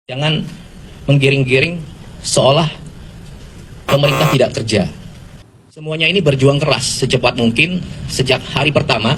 Jangan menggiring-giring seolah pemerintah tidak kerja. Semuanya ini berjuang keras secepat mungkin sejak hari pertama,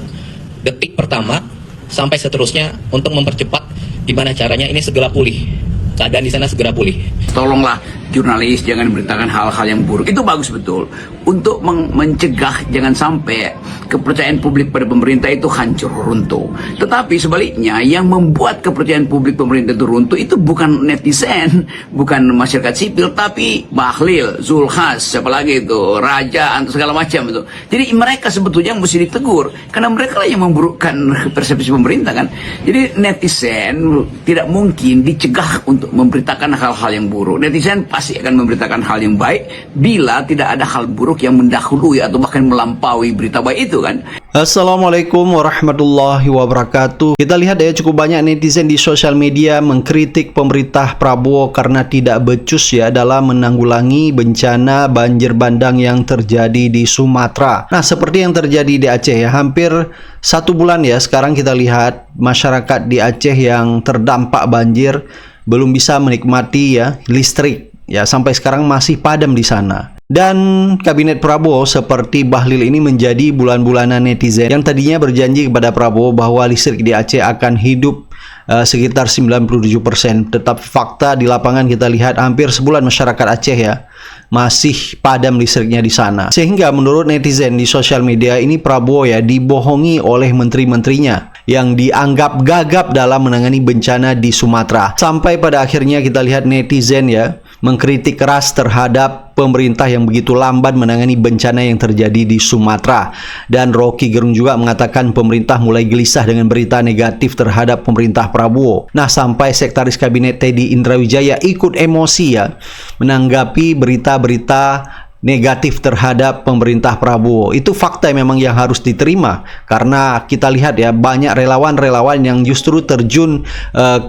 detik pertama, sampai seterusnya untuk mempercepat gimana caranya ini segera pulih. Keadaan di sana segera pulih. Tolonglah jurnalis jangan memberitakan hal-hal yang buruk. Itu bagus betul untuk mencegah jangan sampai kepercayaan publik pada pemerintah itu hancur runtuh. Tetapi sebaliknya yang membuat kepercayaan publik pemerintah itu runtuh itu bukan netizen, bukan masyarakat sipil, tapi Bahlil, Zulhas, siapa lagi itu, Raja, atau segala macam itu. Jadi mereka sebetulnya mesti ditegur karena mereka lah yang memburukkan persepsi pemerintah kan. Jadi netizen tidak mungkin dicegah untuk memberitakan hal-hal yang buruk. Netizen pasti akan memberitakan hal yang baik bila tidak ada hal buruk yang mendahului atau bahkan melampaui berita baik itu kan. Assalamualaikum warahmatullahi wabarakatuh. Kita lihat ya, cukup banyak netizen di sosial media mengkritik pemerintah Prabowo karena tidak becus ya dalam menanggulangi bencana banjir bandang yang terjadi di Sumatera. Nah, seperti yang terjadi di Aceh ya, hampir 1 bulan ya sekarang kita lihat masyarakat di Aceh yang terdampak banjir belum bisa menikmati ya listrik ya, sampai sekarang masih padam di sana. Dan kabinet Prabowo seperti Bahlil ini menjadi bulan-bulanan netizen yang tadinya berjanji kepada Prabowo bahwa listrik di Aceh akan hidup sekitar 97%. Tetapi fakta di lapangan kita lihat hampir sebulan masyarakat Aceh ya masih padam listriknya di sana. Sehingga menurut netizen di sosial media ini Prabowo ya dibohongi oleh menteri-menterinya yang dianggap gagap dalam menangani bencana di Sumatera. Sampai pada akhirnya kita lihat netizen ya mengkritik keras terhadap pemerintah yang begitu lamban menangani bencana yang terjadi di Sumatera. Dan Rocky Gerung juga mengatakan pemerintah mulai gelisah dengan berita negatif terhadap pemerintah Prabowo. Nah, sampai sekretaris kabinet Teddy Indrawijaya ikut emosi ya menanggapi berita-berita negatif terhadap pemerintah Prabowo. Itu fakta memang yang harus diterima karena kita lihat ya banyak relawan-relawan yang justru terjun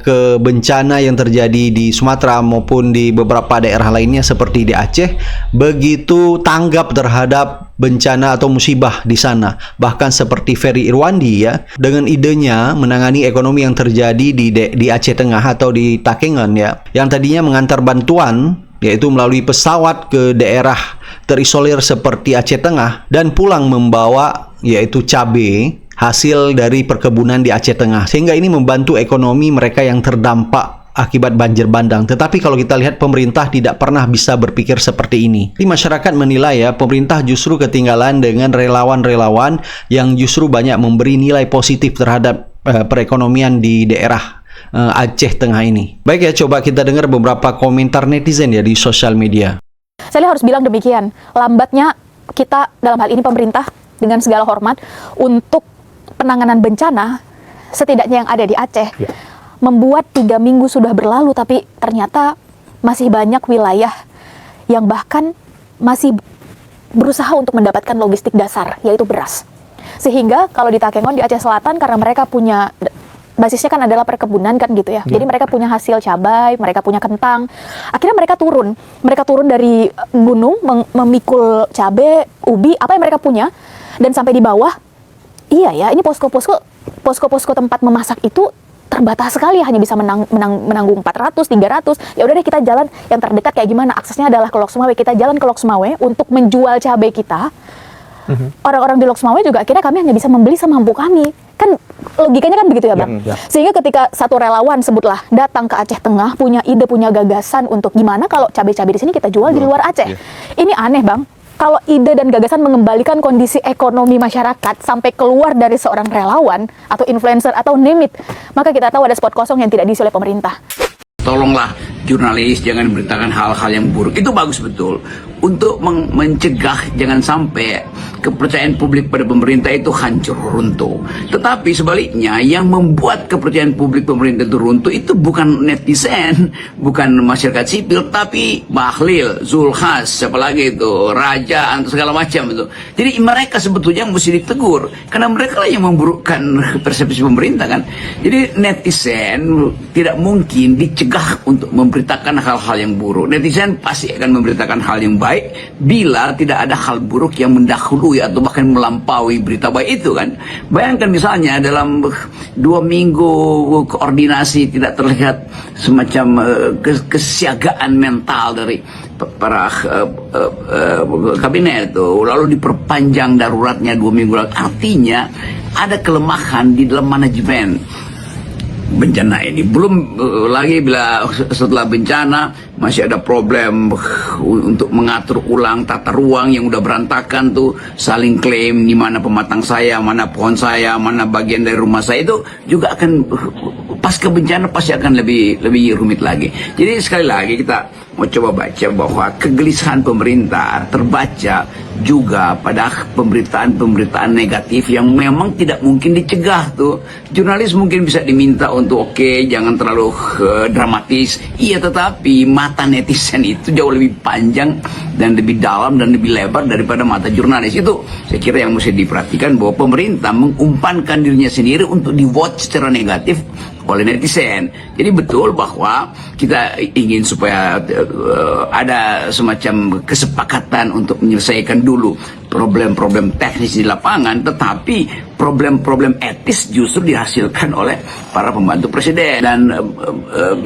ke bencana yang terjadi di Sumatera maupun di beberapa daerah lainnya seperti di Aceh begitu tanggap terhadap bencana atau musibah di sana. Bahkan seperti Ferry Irwandi ya dengan idenya menangani ekonomi yang terjadi di Aceh Tengah atau di Takengon ya, yang tadinya mengantar bantuan yaitu melalui pesawat ke daerah terisolir seperti Aceh Tengah dan pulang membawa yaitu cabai hasil dari perkebunan di Aceh Tengah, sehingga ini membantu ekonomi mereka yang terdampak akibat banjir bandang. Tetapi kalau kita lihat pemerintah tidak pernah bisa berpikir seperti ini. Di masyarakat menilai ya pemerintah justru ketinggalan dengan relawan-relawan yang justru banyak memberi nilai positif terhadap perekonomian di daerah Aceh Tengah ini. Baik ya, coba kita dengar beberapa komentar netizen ya di sosial media. Saya harus bilang demikian, lambatnya kita dalam hal ini pemerintah dengan segala hormat untuk penanganan bencana setidaknya yang ada di Aceh membuat 3 minggu sudah berlalu tapi ternyata masih banyak wilayah yang bahkan masih berusaha untuk mendapatkan logistik dasar yaitu beras. Sehingga kalau di Takengon di Aceh Selatan karena mereka punya basisnya kan adalah perkebunan kan gitu ya. Jadi mereka punya hasil cabai, mereka punya kentang. Akhirnya mereka turun. Mereka turun dari gunung memikul cabai, ubi, apa yang mereka punya dan sampai di bawah. Iya ya, ini posko-posko tempat memasak itu terbatas sekali, hanya bisa menanggung 400, 300. Ya udah deh kita jalan yang terdekat kayak gimana? Aksesnya adalah ke Lok Sumawe. Kita jalan ke Lok Sumawe untuk menjual cabai kita. Orang-orang di Lok Sumawe juga akhirnya kami hanya bisa membeli semampu kami. Kan logikanya kan begitu ya Bang. Sehingga ketika satu relawan sebutlah datang ke Aceh Tengah punya ide, punya gagasan untuk gimana kalau cabai-cabai di sini kita jual di luar Aceh. Ini aneh Bang. Kalau ide dan gagasan mengembalikan kondisi ekonomi masyarakat sampai keluar dari seorang relawan atau influencer atau name it, maka kita tahu ada spot kosong yang tidak diisi oleh pemerintah. Tolonglah jurnalis jangan memberitakan hal-hal yang buruk. Itu bagus betul untuk mencegah jangan sampai kepercayaan publik pada pemerintah itu hancur runtuh. Tetapi sebaliknya yang membuat kepercayaan publik pemerintah itu runtuh itu bukan netizen, bukan masyarakat sipil, tapi Bahlil, Zulhas, siapa lagi itu, Raja, atau segala macam itu. Jadi mereka sebetulnya mesti ditegur karena mereka lah yang memburukkan persepsi pemerintah kan. Jadi netizen tidak mungkin dicegah untuk memberitakan hal-hal yang buruk. Netizen pasti akan memberitakan hal yang baik baik bila tidak ada hal buruk yang mendahului atau bahkan melampaui berita baik itu kan. Bayangkan misalnya dalam 2 minggu koordinasi tidak terlihat semacam kesiagaan mental dari para kabinet itu, lalu diperpanjang daruratnya 2 minggu lagi. Artinya ada kelemahan di dalam manajemen bencana ini. Belum lagi bila setelah bencana masih ada problem untuk mengatur ulang tata ruang yang udah berantakan tuh, saling klaim di mana pematang saya, mana pohon saya, mana bagian dari rumah saya, itu juga akan pasca bencana pasti akan lebih rumit lagi. Jadi sekali lagi kita mau coba baca bahwa kegelisahan pemerintah terbaca juga pada pemberitaan negatif yang memang tidak mungkin dicegah tuh. Jurnalis mungkin bisa diminta untuk oke, jangan terlalu dramatis. Iya, tetapi mata netizen itu jauh lebih panjang dan lebih dalam dan lebih lebar daripada mata jurnalis. Itu saya kira yang mesti diperhatikan, bahwa pemerintah mengumpankan dirinya sendiri untuk di-watch secara negatif oleh netizen. Jadi betul bahwa kita ingin supaya ada semacam kesepakatan untuk menyelesaikan dulu problem-problem teknis di lapangan, tetapi problem-problem etis justru dihasilkan oleh para pembantu presiden. Dan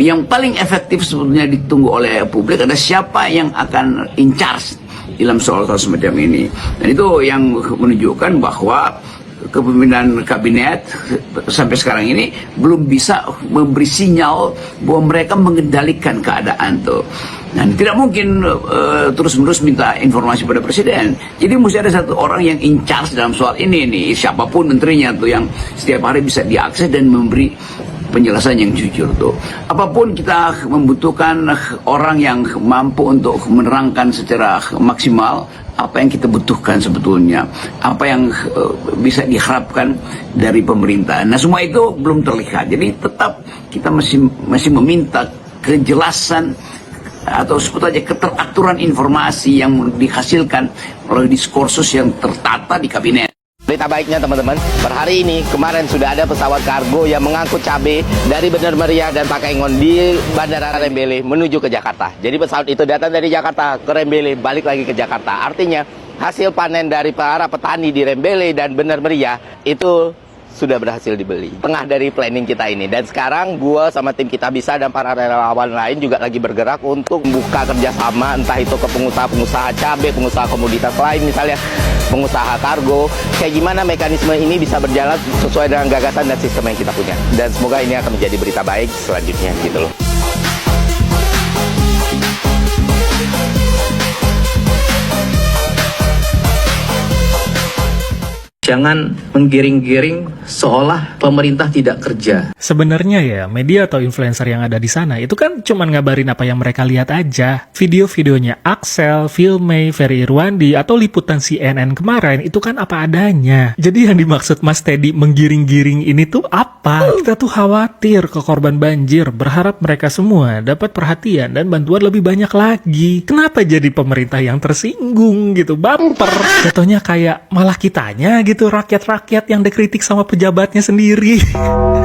yang paling efektif sebetulnya ditunggu oleh publik adalah siapa yang akan in charge dalam soal-soal semacam ini. Dan itu yang menunjukkan bahwa kepemimpinan kabinet sampai sekarang ini belum bisa memberi sinyal bahwa mereka mengendalikan keadaan tuh. Dan tidak mungkin terus-menerus minta informasi pada presiden. Jadi mesti ada satu orang yang in charge dalam soal ini nih, siapapun menterinya tuh, yang setiap hari bisa diakses dan memberi penjelasan yang jujur tuh. Apapun kita membutuhkan orang yang mampu untuk menerangkan secara maksimal apa yang kita butuhkan sebetulnya, apa yang bisa diharapkan dari pemerintah. Nah, semua itu belum terlihat. Jadi tetap kita masih meminta kejelasan atau sebut aja keteraturan informasi yang dihasilkan oleh diskursus yang tertata di kabinet. Berita baiknya teman-teman, per hari ini kemarin sudah ada pesawat kargo yang mengangkut cabai dari Bener Meriah dan Pakaingon di Bandara Rembele menuju ke Jakarta. Jadi pesawat itu datang dari Jakarta ke Rembele, balik lagi ke Jakarta. Artinya hasil panen dari para petani di Rembele dan Bener Meriah itu sudah berhasil dibeli. Tengah dari planning kita ini. Dan sekarang gue sama tim Kita Bisa dan para relawan lain juga lagi bergerak untuk membuka kerjasama, entah itu ke pengusaha-pengusaha cabai, pengusaha komoditas lain, misalnya pengusaha kargo. Kayak gimana mekanisme ini bisa berjalan sesuai dengan gagasan dan sistem yang kita punya. Dan semoga ini akan menjadi berita baik selanjutnya gitu loh. Jangan menggiring-giring seolah pemerintah tidak kerja. Sebenarnya ya, media atau influencer yang ada di sana itu kan cuma ngabarin apa yang mereka lihat aja. Video-videonya Axel, Filmay, Ferry Irwandi, atau liputan CNN kemarin itu kan apa adanya. Jadi yang dimaksud Mas Teddy menggiring-giring ini tuh apa? Kita tuh khawatir ke korban banjir, berharap mereka semua dapat perhatian dan bantuan lebih banyak lagi. Kenapa jadi pemerintah yang tersinggung gitu, baper? Jatuhnya kayak malah kitanya gitu, rakyat-rakyat yang dikritik sama pejabatnya sendiri.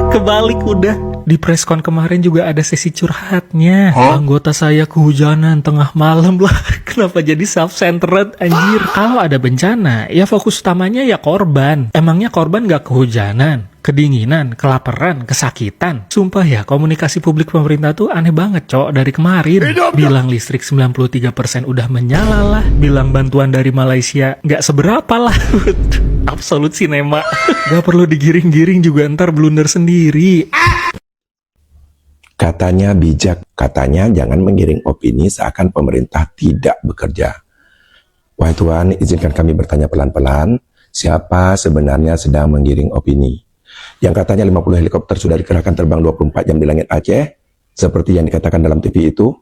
Kebalik udah. Di preskon kemarin juga ada sesi curhatnya. Anggota saya kehujanan tengah malam lah. Kenapa jadi self-centered anjir? Kalau ada bencana, ya fokus utamanya ya korban. Emangnya korban gak kehujanan, kedinginan, kelaparan, kesakitan? Sumpah ya, komunikasi publik pemerintah tuh aneh banget, Cok, dari kemarin. Bilang listrik 93% udah menyala lah. Bilang bantuan dari Malaysia gak seberapa lah. Absolut sinema. Gak perlu digiring-giring juga ntar blunder sendiri. Katanya bijak, katanya jangan menggiring opini seakan pemerintah tidak bekerja. Wahai Tuhan, izinkan kami bertanya pelan-pelan, siapa sebenarnya sedang menggiring opini? Yang katanya 50 helikopter sudah dikerahkan terbang 24 jam di langit Aceh, seperti yang dikatakan dalam TV itu,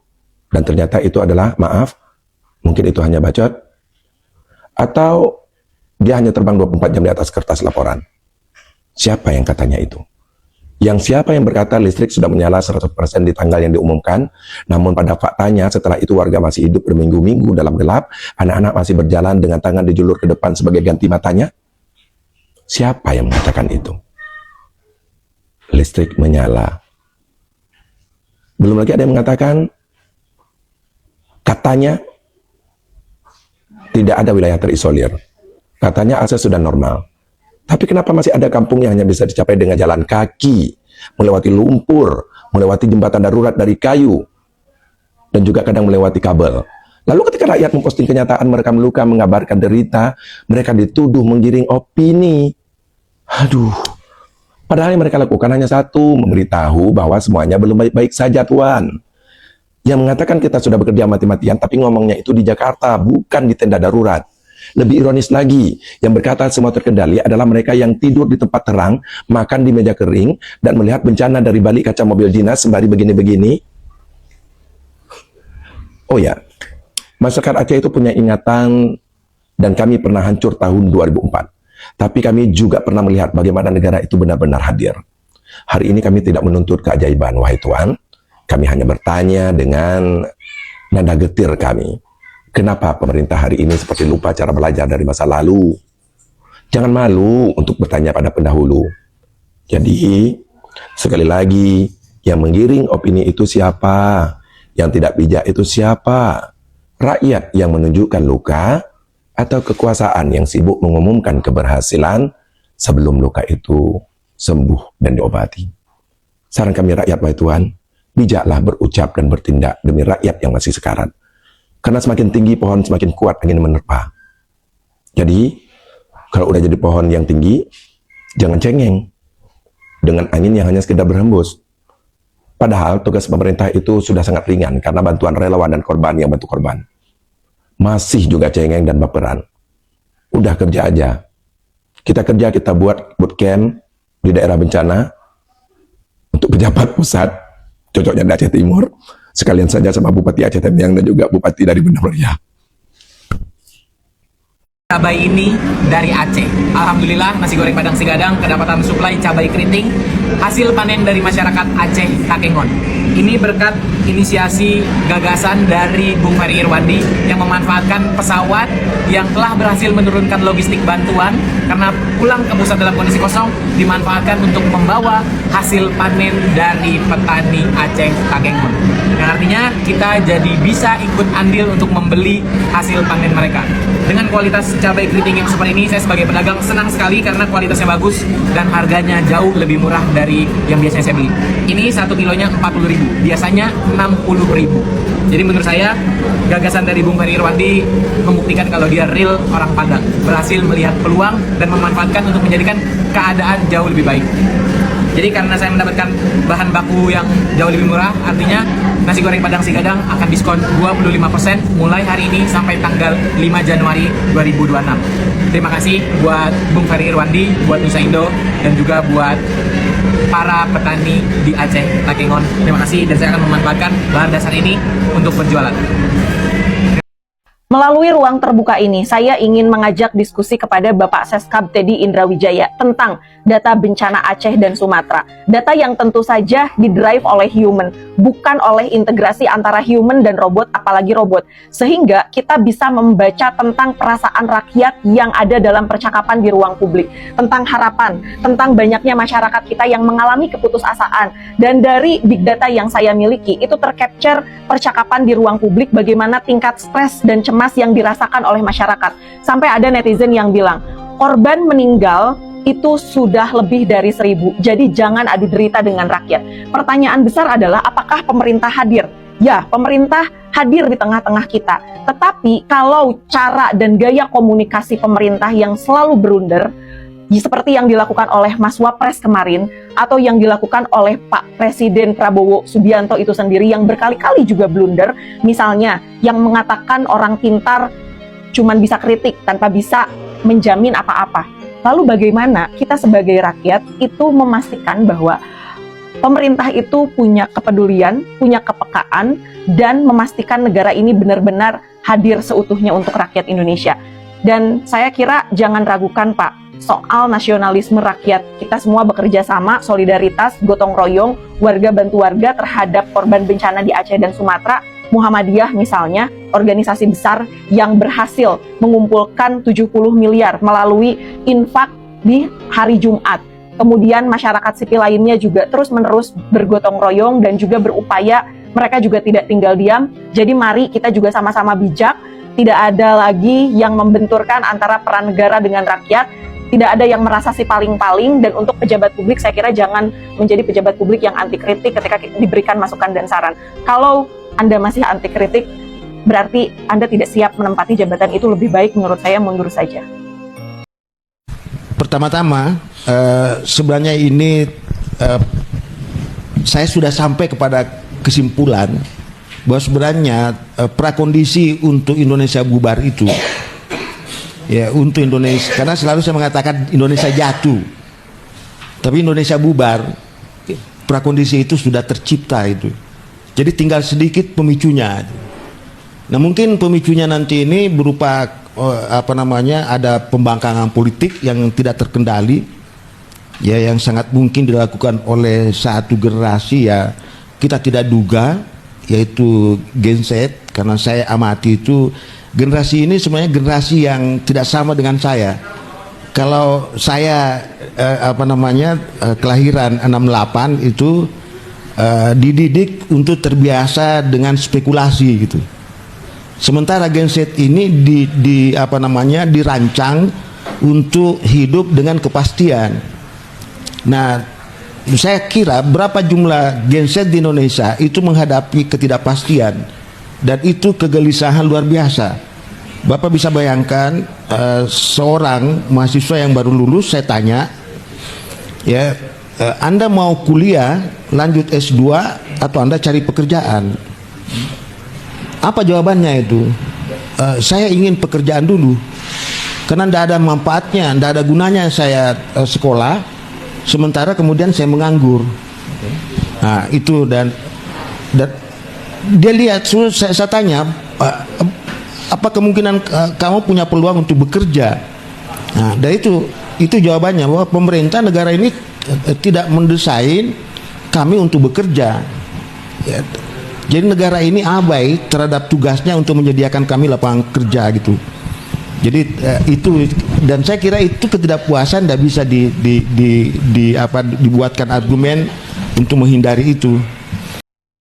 dan ternyata itu adalah, maaf, mungkin itu hanya bacot, atau dia hanya terbang 24 jam di atas kertas laporan. Siapa yang katanya itu? Yang siapa yang berkata listrik sudah menyala 100% di tanggal yang diumumkan, namun pada faktanya setelah itu warga masih hidup berminggu-minggu dalam gelap, anak-anak masih berjalan dengan tangan dijulur ke depan sebagai ganti matanya? Siapa yang mengatakan itu? Listrik menyala. Belum lagi ada yang mengatakan, katanya Tidak ada wilayah terisolir. Katanya akses sudah normal. Tapi kenapa masih ada kampung yang hanya bisa dicapai dengan jalan kaki, melewati lumpur, melewati jembatan darurat dari kayu, dan juga kadang melewati kabel. Lalu ketika rakyat memposting kenyataan mereka luka, mengabarkan derita, mereka dituduh menggiring opini. Aduh. Padahal yang mereka lakukan hanya satu, memberitahu bahwa semuanya belum baik-baik saja, Tuan. Yang mengatakan kita sudah bekerja mati-matian, tapi ngomongnya itu di Jakarta, bukan di tenda darurat. Lebih ironis lagi, yang berkata semua terkendali adalah mereka yang tidur di tempat terang, makan di meja kering, dan melihat bencana dari balik kaca mobil dinas sembari begini-begini. Oh ya, masyarakat Aceh itu punya ingatan, dan kami pernah hancur tahun 2004. Tapi kami juga pernah melihat bagaimana negara itu benar-benar hadir. Hari ini kami tidak menuntut keajaiban, wahai Tuan. Kami hanya bertanya dengan nada getir kami. Kenapa pemerintah hari ini seperti lupa cara belajar dari masa lalu? Jangan malu untuk bertanya pada pendahulu. Jadi, sekali lagi, yang menggiring opini itu siapa? Yang tidak bijak itu siapa? Rakyat yang menunjukkan luka atau kekuasaan yang sibuk mengumumkan keberhasilan sebelum luka itu sembuh dan diobati? Saran kami rakyat, wahai Tuhan, bijaklah berucap dan bertindak demi rakyat yang masih sekarat. Karena semakin tinggi pohon, semakin kuat angin menerpa. Jadi, kalau udah jadi pohon yang tinggi, jangan cengeng dengan angin yang hanya sekedar berhembus. Padahal tugas pemerintah itu sudah sangat ringan karena bantuan relawan dan korban yang bantu korban. Masih juga cengeng dan baperan. Udah kerja aja. Kita kerja, kita buat bootcamp di daerah bencana untuk pejabat pusat, cocoknya di Aceh Timur, sekalian saja sama Bupati Aceh Temiang dan juga Bupati dari Benar Meriah. Cabai ini dari Aceh. Alhamdulillah nasi goreng Padang Sigadang kedapatan suplai cabai keriting hasil panen dari masyarakat Aceh Takengon. Ini berkat inisiasi gagasan dari Bung Ferry Irwandi yang memanfaatkan pesawat yang telah berhasil menurunkan logistik bantuan karena pulang ke pusat dalam kondisi kosong, dimanfaatkan untuk membawa hasil panen dari petani Aceh Takengon. Yang artinya kita jadi bisa ikut andil untuk membeli hasil panen mereka. Dengan kualitas cabai keriting yang seperti ini, saya sebagai pedagang senang sekali karena kualitasnya bagus dan harganya jauh lebih murah dari yang biasanya saya beli. Ini 1 kilonya 40.000, biasanya 60.000. Jadi menurut saya, gagasan dari Bung Ferry Irwandi membuktikan kalau dia real orang Padang, berhasil melihat peluang dan memanfaatkan untuk menjadikan keadaan jauh lebih baik. Jadi karena saya mendapatkan bahan baku yang jauh lebih murah, artinya nasi goreng Padang Sigadang akan diskon 25% mulai hari ini sampai tanggal 5 Januari 2026. Terima kasih buat Bung Ferry Irwandi, buat Nusa Indo, dan juga buat para petani di Aceh Takengon. Terima kasih, dan saya akan memanfaatkan bahan dasar ini untuk berjualan. Melalui ruang terbuka ini, saya ingin mengajak diskusi kepada Bapak Seskap Teddy Indrawijaya tentang data bencana Aceh dan Sumatera. Data yang tentu saja didrive oleh human, bukan oleh integrasi antara human dan robot, apalagi robot. Sehingga kita bisa membaca tentang perasaan rakyat yang ada dalam percakapan di ruang publik. Tentang harapan, tentang banyaknya masyarakat kita yang mengalami keputusasaan. Dan dari big data yang saya miliki, itu tercapture percakapan di ruang publik, bagaimana tingkat stres dan cemas yang dirasakan oleh masyarakat. Sampai ada netizen yang bilang, korban meninggal itu sudah lebih dari 1.000, jadi jangan adu derita dengan rakyat. Pertanyaan besar adalah, apakah pemerintah hadir? Ya, pemerintah hadir di tengah-tengah kita. Tetapi kalau cara dan gaya komunikasi pemerintah yang selalu blunder, seperti yang dilakukan oleh Mas Wapres kemarin, atau yang dilakukan oleh Pak Presiden Prabowo Subianto itu sendiri yang berkali-kali juga blunder, misalnya yang mengatakan orang pintar cuman bisa kritik tanpa bisa menjamin apa-apa. Lalu bagaimana kita sebagai rakyat itu memastikan bahwa pemerintah itu punya kepedulian, punya kepekaan, dan memastikan negara ini benar-benar hadir seutuhnya untuk rakyat Indonesia. Dan saya kira jangan ragukan, Pak, soal nasionalisme rakyat. Kita semua bekerja sama, solidaritas, gotong royong, warga bantu warga terhadap korban bencana di Aceh dan Sumatera. Muhammadiyah misalnya, organisasi besar yang berhasil mengumpulkan 70 miliar melalui infak di hari Jumat. Kemudian masyarakat sipil lainnya juga terus-menerus bergotong royong dan juga berupaya, mereka juga tidak tinggal diam. Jadi mari kita juga sama-sama bijak, Tidak ada lagi yang membenturkan antara peran negara dengan rakyat. Tidak ada yang merasa si paling-paling. Dan untuk pejabat publik, saya kira jangan menjadi pejabat publik yang anti kritik ketika diberikan masukan dan saran. Kalau Anda masih anti kritik, berarti Anda tidak siap menempati jabatan itu. Lebih baik menurut saya mundur saja. Pertama-tama, sebenarnya ini saya sudah sampai kepada kesimpulan bahwa sebenarnya prakondisi untuk Indonesia bubar itu, ya, untuk Indonesia, karena selalu saya mengatakan Indonesia jatuh, tapi Indonesia bubar, prakondisi itu sudah tercipta itu. Jadi tinggal sedikit pemicunya. Nah, mungkin pemicunya nanti ini berupa ada pembangkangan politik yang tidak terkendali, ya, yang sangat mungkin dilakukan oleh satu generasi, ya, kita tidak duga, yaitu Gen Z. Karena saya amati itu generasi ini sebenarnya generasi yang tidak sama dengan saya. Kalau saya kelahiran 68 itu dididik untuk terbiasa dengan spekulasi gitu. Sementara Gen Z ini dirancang untuk hidup dengan kepastian. Nah, saya kira berapa jumlah Gen Z di Indonesia itu menghadapi ketidakpastian, dan itu kegelisahan luar biasa. Bapak bisa bayangkan seorang mahasiswa yang baru lulus, saya tanya, ya, Anda mau kuliah lanjut S2 atau Anda cari pekerjaan? Apa jawabannya itu? Saya ingin pekerjaan dulu, karena tidak ada manfaatnya, tidak ada gunanya saya sekolah sementara kemudian saya menganggur. Nah, itu dan dia lihat, saya tanya, apa kemungkinan kamu punya peluang untuk bekerja? Nah, dan itu jawabannya, bahwa pemerintah negara ini tidak mendesain kami untuk bekerja, ya. Jadi negara ini abai terhadap tugasnya untuk menyediakan kami lapangan kerja gitu. Jadi itu, dan saya kira itu ketidakpuasan tidak bisa dibuatkan argumen untuk menghindari itu.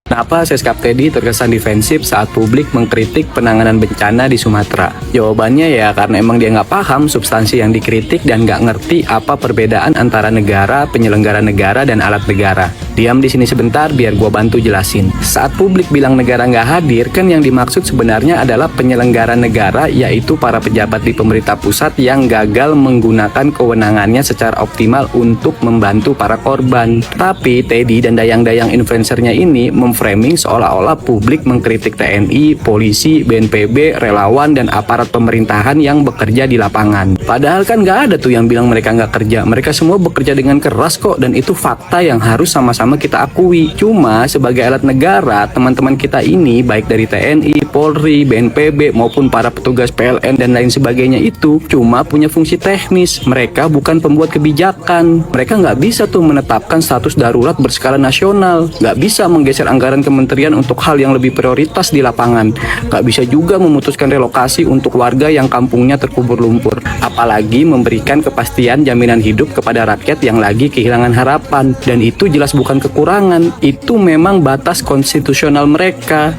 Kenapa Seskap Teddy terkesan defensif saat publik mengkritik penanganan bencana di Sumatera? Jawabannya ya karena emang dia nggak paham substansi yang dikritik dan nggak ngerti apa perbedaan antara negara, penyelenggara negara, dan alat negara. Diam di sini sebentar biar gua bantu jelasin. Saat publik bilang negara nggak hadir, kan yang dimaksud sebenarnya adalah penyelenggara negara, yaitu para pejabat di pemerintah pusat yang gagal menggunakan kewenangannya secara optimal untuk membantu para korban. Tapi Teddy dan dayang-dayang influencernya ini framing seolah-olah publik mengkritik TNI, polisi, BNPB, relawan, dan aparat pemerintahan yang bekerja di lapangan. Padahal kan nggak ada tuh yang bilang mereka nggak kerja. Mereka semua bekerja dengan keras kok, dan itu fakta yang harus sama-sama kita akui. Cuma sebagai alat negara, teman-teman kita ini baik dari TNI, Polri, BNPB, maupun para petugas PLN dan lain sebagainya itu cuma punya fungsi teknis. Mereka bukan pembuat kebijakan. Mereka nggak bisa tuh menetapkan status darurat berskala nasional. Nggak bisa menggeser anggaran kementerian untuk hal yang lebih prioritas di lapangan. Gak bisa juga memutuskan relokasi untuk warga yang kampungnya terkubur lumpur. Apalagi memberikan kepastian jaminan hidup kepada rakyat yang lagi kehilangan harapan. Dan itu jelas bukan kekurangan. Itu memang batas konstitusional mereka.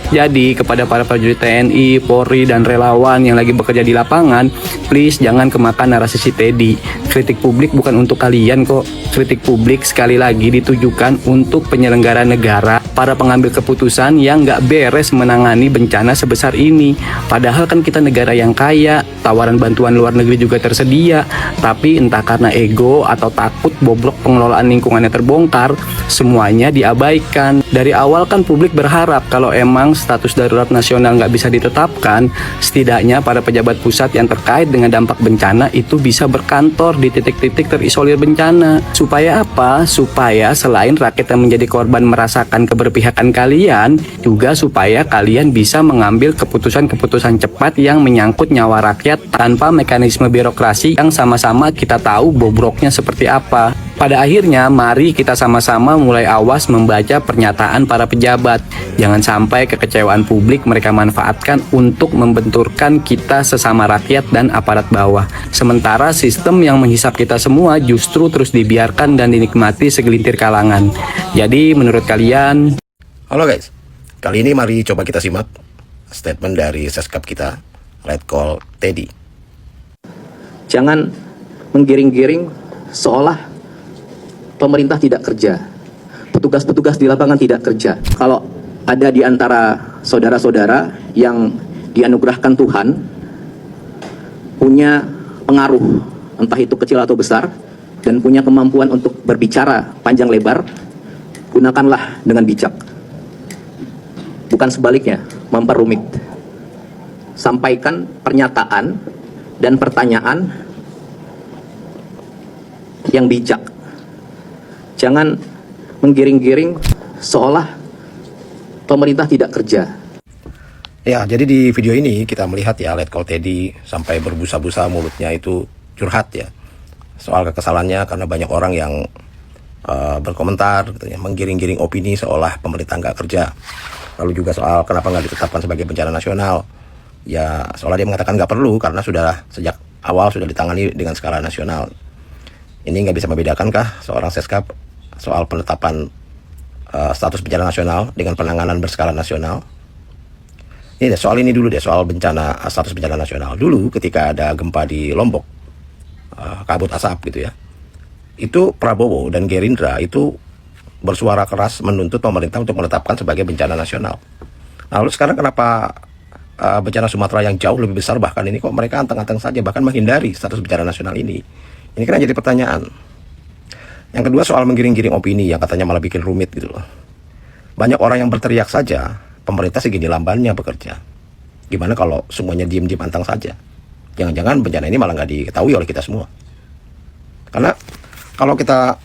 Jadi kepada para prajurit TNI, Polri, dan relawan yang lagi bekerja di lapangan, please jangan kemakan narasi si Teddy. Kritik publik bukan untuk kalian kok. Kritik publik sekali lagi ditujukan untuk penyelenggara negara, para pengambil keputusan yang nggak beres menangani bencana sebesar ini. Padahal kan kita negara yang kaya, tawaran bantuan luar negeri juga tersedia. Tapi entah karena ego atau takut bobrok pengelolaan lingkungannya terbongkar, semuanya diabaikan. Dari awal kan publik berharap kalau emang status darurat nasional nggak bisa ditetapkan, setidaknya para pejabat pusat yang terkait dengan dampak bencana itu bisa berkantor di titik-titik terisolir bencana. Supaya apa? Supaya selain rakyat yang menjadi korban merasakan keberpihakan kalian, juga supaya kalian bisa mengambil keputusan-keputusan cepat yang menyangkut nyawa rakyat tanpa mekanisme birokrasi yang sama-sama kita tahu bobroknya seperti apa. Pada akhirnya, mari kita sama-sama mulai awas membaca pernyataan para pejabat. Jangan sampai kekecewaan publik mereka manfaatkan untuk membenturkan kita sesama rakyat dan aparat bawah. Sementara sistem yang menghisap kita semua justru terus dibiarkan dan dinikmati segelintir kalangan. Jadi menurut kalian... Halo guys, kali ini mari coba kita simak statement dari Seskap kita Letkol Teddy. Jangan menggiring-giring seolah pemerintah tidak kerja, petugas-petugas di lapangan tidak kerja. Kalau ada di antara saudara-saudara yang dianugerahkan Tuhan punya pengaruh, entah itu kecil atau besar, dan punya kemampuan untuk berbicara panjang lebar, gunakanlah dengan bijak. Bukan sebaliknya, memperumit. Sampaikan pernyataan dan pertanyaan yang bijak. Jangan menggiring-giring seolah pemerintah tidak kerja. Ya, jadi di video ini kita melihat ya Letkol Teddy sampai berbusa-busa mulutnya itu curhat ya soal kekesalannya karena banyak orang yang berkomentar gitu ya, menggiring-giring opini seolah pemerintah nggak kerja. Lalu juga soal kenapa nggak ditetapkan sebagai bencana nasional. Ya, soalnya dia mengatakan nggak perlu karena sudah sejak awal sudah ditangani dengan skala nasional. Ini nggak bisa membedakankah seorang Seskap soal penetapan status bencana nasional dengan penanganan berskala nasional? Ini deh, soal ini dulu deh, soal bencana status bencana nasional. Dulu ketika ada gempa di Lombok, kabut asap gitu ya, itu Prabowo dan Gerindra itu bersuara keras menuntut pemerintah untuk menetapkan sebagai bencana nasional. Lalu sekarang kenapa bencana Sumatera yang jauh lebih besar bahkan ini kok mereka anteng-anteng saja bahkan menghindari status bencana nasional ini? Ini kan jadi pertanyaan. Yang kedua soal menggiring-giring opini yang katanya malah bikin rumit gitu loh. Banyak orang yang berteriak saja, pemerintah segini lambannya bekerja. Gimana kalau semuanya diem-diem anteng saja? Jangan-jangan bencana ini malah nggak diketahui oleh kita semua. Karena kalau kita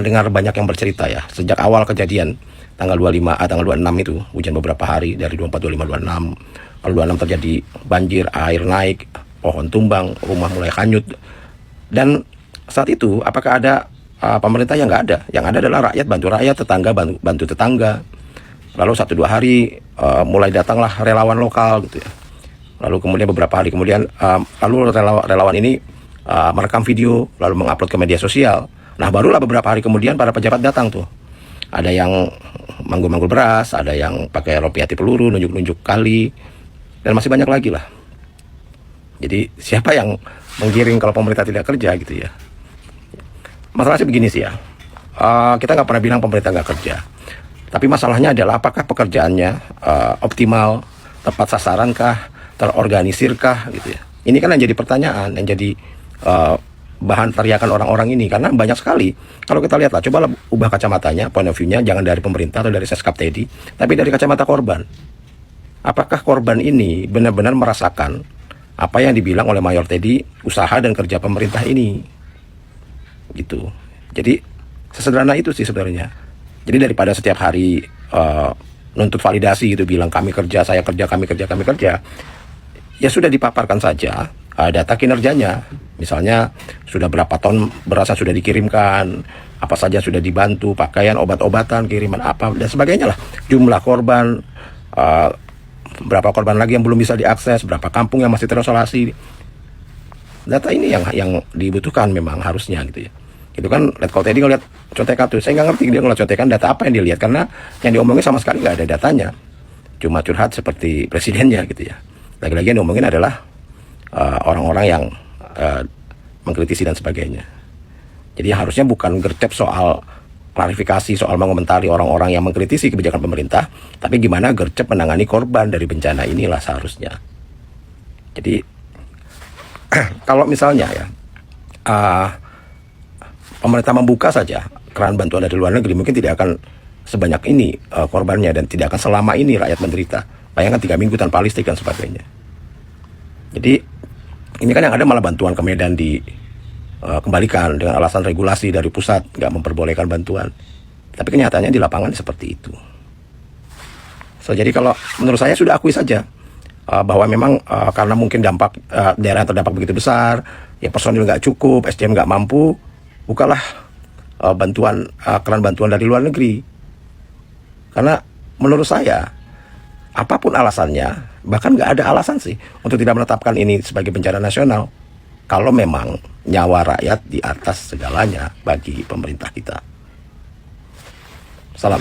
dengar banyak yang bercerita ya, sejak awal kejadian tanggal 26 itu, hujan beberapa hari dari 24, 25, 26. Lalu 26 terjadi banjir, air naik, pohon tumbang, rumah mulai hanyut. Dan saat itu apakah ada pemerintah? Yang nggak ada. Yang ada adalah rakyat bantu rakyat, tetangga bantu tetangga. Lalu 1-2 hari mulai datanglah relawan lokal gitu ya. Lalu kemudian beberapa hari kemudian lalu relawan ini merekam video lalu mengupload ke media sosial. Nah barulah beberapa hari kemudian para pejabat datang tuh. Ada yang manggul-manggul beras, ada yang pakai rompi hati peluru, nunjuk-nunjuk kali, dan masih banyak lagi lah. Jadi siapa yang menggiring kalau pemerintah tidak kerja gitu ya? Masalahnya begini sih ya, kita nggak pernah bilang pemerintah nggak kerja. Tapi masalahnya adalah apakah pekerjaannya optimal, tepat sasarankah, terorganisirkah gitu ya. Ini kan yang jadi pertanyaan, yang jadi bahan teriakan orang-orang ini. Karena banyak sekali, kalau kita lihatlah, coba ubah kacamatanya, point of view-nya, jangan dari pemerintah atau dari Seskap Teddy, tapi dari kacamata korban. Apakah korban ini benar-benar merasakan apa yang dibilang oleh Mayor Teddy, usaha dan kerja pemerintah ini? Gitu. Jadi sesederhana itu sih sebenarnya. Jadi daripada setiap hari nuntut validasi gitu, bilang kami kerja, saya kerja, kami kerja, kami kerja, ya sudah dipaparkan saja data kinerjanya. Misalnya sudah berapa ton beras yang sudah dikirimkan, apa saja sudah dibantu, pakaian, obat-obatan, kiriman apa dan sebagainya lah. Jumlah korban, berapa korban lagi yang belum bisa diakses, berapa kampung yang masih terisolasi. Data ini yang dibutuhkan memang harusnya gitu ya. Itu kan Letkol Teddy ngeliat contekan tuh, saya nggak ngerti dia ngeliat contekan data apa yang dia lihat, karena yang diomongin sama sekali nggak ada datanya, cuma curhat seperti presidennya gitu ya. Lagi-lagi yang diomongin adalah orang-orang yang mengkritisi dan sebagainya. Jadi harusnya bukan gercep soal klarifikasi, soal mengomentari orang-orang yang mengkritisi kebijakan pemerintah, tapi gimana gercep menangani korban dari bencana inilah seharusnya. Jadi kalau misalnya ya pemerintah membuka saja keran bantuan dari luar negeri, mungkin tidak akan sebanyak ini korbannya dan tidak akan selama ini rakyat menderita. Bayangkan 3 minggu tanpa listrik dan sebagainya. Jadi ini kan yang ada malah bantuan ke Medan dikembalikan dengan alasan regulasi dari pusat, nggak memperbolehkan bantuan. Tapi kenyataannya di lapangan seperti itu. So, jadi kalau menurut saya sudah akui saja bahwa memang karena mungkin dampak daerah yang terdampak begitu besar, ya personil nggak cukup, SDM nggak mampu, bukalah keran bantuan dari luar negeri. Karena menurut saya apapun alasannya, bahkan nggak ada alasan sih untuk tidak menetapkan ini sebagai bencana nasional kalau memang nyawa rakyat di atas segalanya bagi pemerintah kita. Salam.